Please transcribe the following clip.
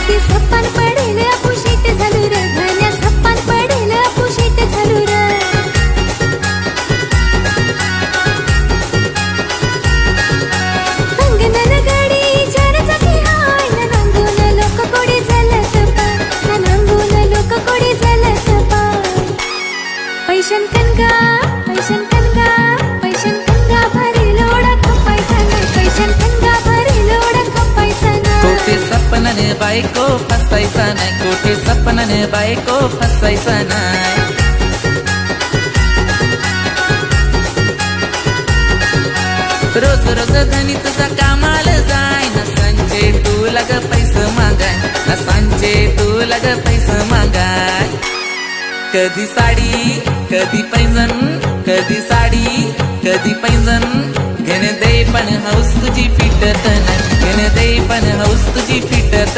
ती सप्पान पडेल अपुशीट झालू र धन्या सप्पान पडेल अपुशीट झालू र अंगणन गाडी चार चाकी हाय न नांगून लोक कोडी झालत पाय न नांगून लोक कोडी झालत पाय पैशन कनगा भरी लोड खपायचा नाही पैशन कनगा भरी लोड खपायचा नाही कोठे सपनाने बायको फसायचा नाही कोठे सपनाने बायको फसायचा नाही रोज रोज धनी तुझा कामाला जाय न सांचे तू लग पैसे मागाय न सांचे तू लग पैसे मागाय कधी साडी कधी पैंजण कधी साडी कधी पैंजण घेणे दे पण हौस तुझी फिटत नाही घेणे दे पण हौस तुझी फिटत